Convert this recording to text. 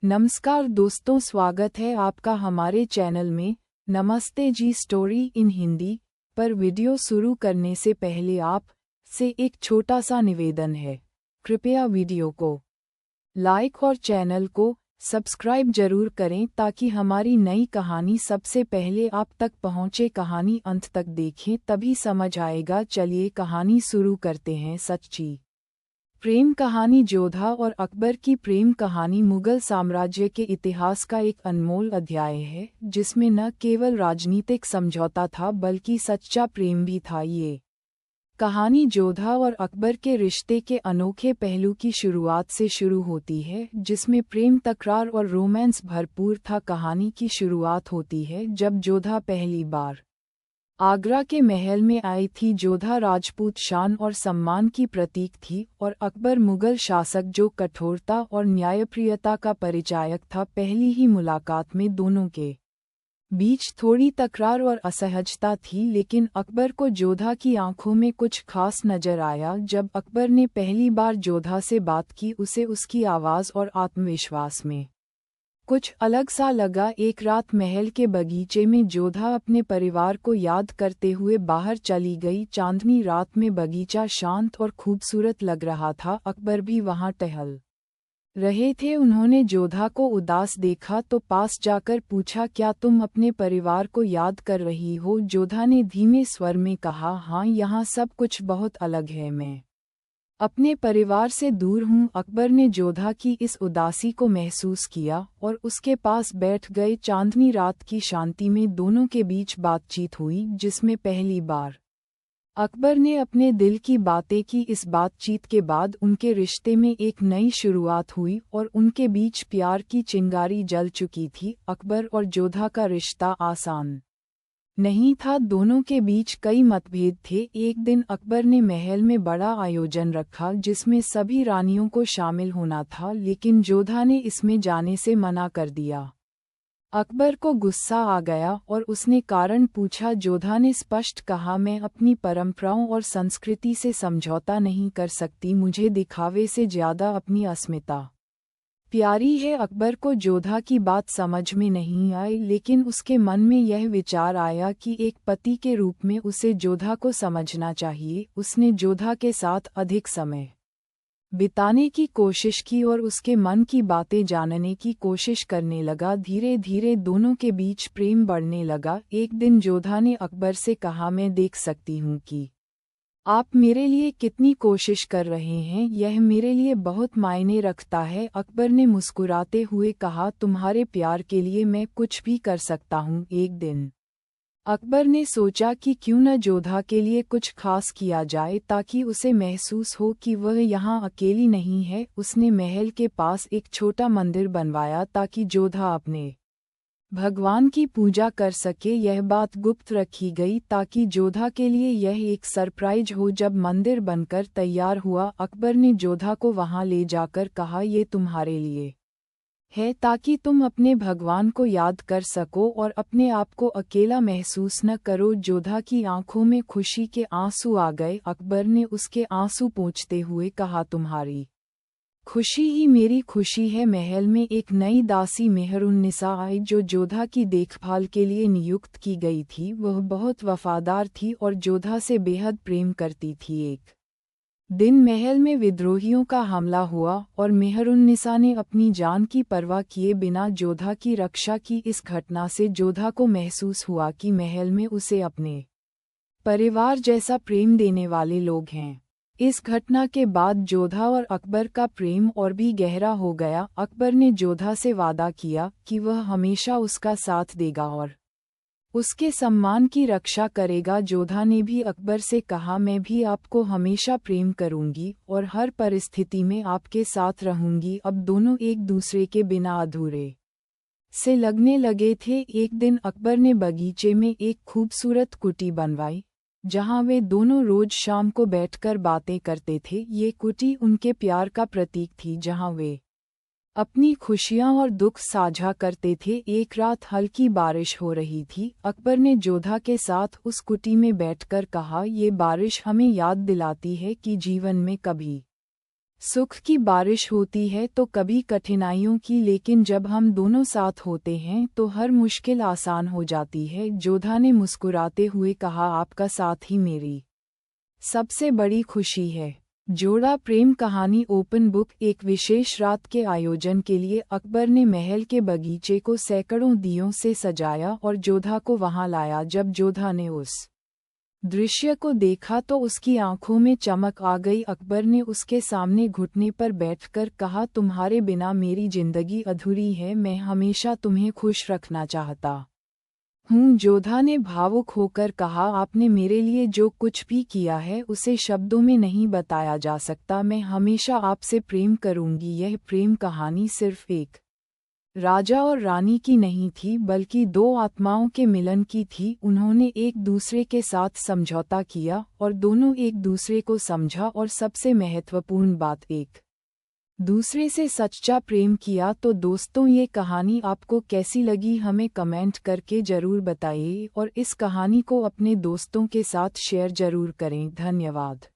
नमस्कार दोस्तों, स्वागत है आपका हमारे चैनल में। नमस्ते जी स्टोरी इन हिंदी पर वीडियो शुरू करने से पहले आप से एक छोटा सा निवेदन है। कृपया वीडियो को लाइक और चैनल को सब्सक्राइब जरूर करें ताकि हमारी नई कहानी सबसे पहले आप तक पहुंचे। कहानी अंत तक देखें तभी समझ आएगा। चलिए कहानी शुरू करते हैं। सच्ची प्रेम कहानी। जोधा और अकबर की प्रेम कहानी मुगल साम्राज्य के इतिहास का एक अनमोल अध्याय है, जिसमें न केवल राजनीतिक समझौता था बल्कि सच्चा प्रेम भी था। ये कहानी जोधा और अकबर के रिश्ते के अनोखे पहलू की शुरुआत से शुरू होती है, जिसमें प्रेम, तकरार और रोमांस भरपूर था। कहानी की शुरुआत होती है जब जोधा पहली बार आगरा के महल में आई थी। जोधा राजपूत शान और सम्मान की प्रतीक थी और अकबर मुगल शासक जो कठोरता और न्यायप्रियता का परिचायक था। पहली ही मुलाकात में दोनों के बीच थोड़ी तकरार और असहजता थी, लेकिन अकबर को जोधा की आंखों में कुछ खास नजर आया। जब अकबर ने पहली बार जोधा से बात की, उसे उसकी आवाज़ और आत्मविश्वास में कुछ अलग सा लगा। एक रात महल के बगीचे में जोधा अपने परिवार को याद करते हुए बाहर चली गई। चांदनी रात में बगीचा शांत और खूबसूरत लग रहा था। अकबर भी वहां टहल रहे थे। उन्होंने जोधा को उदास देखा तो पास जाकर पूछा, क्या तुम अपने परिवार को याद कर रही हो? जोधा ने धीमे स्वर में कहा, हाँ, यहाँ सब कुछ बहुत अलग है। मैं अपने परिवार से दूर हूँ। अकबर ने जोधा की इस उदासी को महसूस किया और उसके पास बैठ गए। चांदनी रात की शांति में दोनों के बीच बातचीत हुई, जिसमें पहली बार अकबर ने अपने दिल की बातें की। इस बातचीत के बाद उनके रिश्ते में एक नई शुरुआत हुई और उनके बीच प्यार की चिंगारी जल चुकी थी। अकबर और जोधा का रिश्ता आसान नहीं था। दोनों के बीच कई मतभेद थे। एक दिन अकबर ने महल में बड़ा आयोजन रखा, जिसमें सभी रानियों को शामिल होना था, लेकिन जोधा ने इसमें जाने से मना कर दिया। अकबर को गुस्सा आ गया और उसने कारण पूछा। जोधा ने स्पष्ट कहा, मैं अपनी परंपराओं और संस्कृति से समझौता नहीं कर सकती। मुझे दिखावे से ज्यादा अपनी अस्मिता प्यारी है। अकबर को जोधा की बात समझ में नहीं आई, लेकिन उसके मन में यह विचार आया कि एक पति के रूप में उसे जोधा को समझना चाहिए। उसने जोधा के साथ अधिक समय बिताने की कोशिश की और उसके मन की बातें जानने की कोशिश करने लगा। धीरे धीरे दोनों के बीच प्रेम बढ़ने लगा। एक दिन जोधा ने अकबर से कहा, मैं देख सकती हूँ कि आप मेरे लिए कितनी कोशिश कर रहे हैं। यह मेरे लिए बहुत मायने रखता है। अकबर ने मुस्कुराते हुए कहा, तुम्हारे प्यार के लिए मैं कुछ भी कर सकता हूँ। एक दिन अकबर ने सोचा कि क्यों न जोधा के लिए कुछ खास किया जाए, ताकि उसे महसूस हो कि वह यहाँ अकेली नहीं है। उसने महल के पास एक छोटा मंदिर बनवाया ताकि जोधा अपने भगवान की पूजा कर सके। यह बात गुप्त रखी गई ताकि जोधा के लिए यह एक सरप्राइज हो। जब मंदिर बनकर तैयार हुआ, अकबर ने जोधा को वहां ले जाकर कहा, ये तुम्हारे लिए है ताकि तुम अपने भगवान को याद कर सको और अपने आप को अकेला महसूस न करो। जोधा की आंखों में खुशी के आंसू आ गए। अकबर ने उसके आंसू पोंछते हुए कहा, तुम्हारी खुशी ही मेरी खुशी है। महल में एक नई दासी मेहरुन्निसा आई जो जोधा की देखभाल के लिए नियुक्त की गई थी। वह बहुत वफादार थी और जोधा से बेहद प्रेम करती थी। एक दिन महल में विद्रोहियों का हमला हुआ और मेहरुन्निसा ने अपनी जान की परवाह किए बिना जोधा की रक्षा की। इस घटना से जोधा को महसूस हुआ कि महल में उसे अपने परिवार जैसा प्रेम देने वाले लोग हैं। इस घटना के बाद जोधा और अकबर का प्रेम और भी गहरा हो गया। अकबर ने जोधा से वादा किया कि वह हमेशा उसका साथ देगा और उसके सम्मान की रक्षा करेगा। जोधा ने भी अकबर से कहा, मैं भी आपको हमेशा प्रेम करूंगी और हर परिस्थिति में आपके साथ रहूंगी। अब दोनों एक दूसरे के बिना अधूरे से लगने लगे थे। एक दिन अकबर ने बगीचे में एक खूबसूरत कुटी बनवाई, जहां वे दोनों रोज शाम को बैठकर बातें करते थे। ये कुटी उनके प्यार का प्रतीक थी, जहां वे अपनी खुशियां और दुख साझा करते थे। एक रात हल्की बारिश हो रही थी। अकबर ने जोधा के साथ उस कुटी में बैठकर कहा, ये बारिश हमें याद दिलाती है कि जीवन में कभी सुख की बारिश होती है तो कभी कठिनाइयों की, लेकिन जब हम दोनों साथ होते हैं तो हर मुश्किल आसान हो जाती है। जोधा ने मुस्कुराते हुए कहा, आपका साथ ही मेरी सबसे बड़ी खुशी है। जोड़ा प्रेम कहानी ओपन बुक। एक विशेष रात के आयोजन के लिए अकबर ने महल के बगीचे को सैकड़ों दियों से सजाया और जोधा को वहां लाया। जब जोधा ने उस दृश्य को देखा तो उसकी आंखों में चमक आ गई। अकबर ने उसके सामने घुटने पर बैठकर कहा, तुम्हारे बिना मेरी जिंदगी अधूरी है, मैं हमेशा तुम्हें खुश रखना चाहता हूँ। जोधा ने भावुक होकर कहा, आपने मेरे लिए जो कुछ भी किया है उसे शब्दों में नहीं बताया जा सकता। मैं हमेशा आपसे प्रेम करूंगी। यह प्रेम कहानी सिर्फ एक राजा और रानी की नहीं थी, बल्कि दो आत्माओं के मिलन की थी। उन्होंने एक दूसरे के साथ समझौता किया और दोनों एक दूसरे को समझा, और सबसे महत्वपूर्ण बात, एक दूसरे से सच्चा प्रेम किया। तो दोस्तों, ये कहानी आपको कैसी लगी हमें कमेंट करके ज़रूर बताइए और इस कहानी को अपने दोस्तों के साथ शेयर ज़रूर करें। धन्यवाद।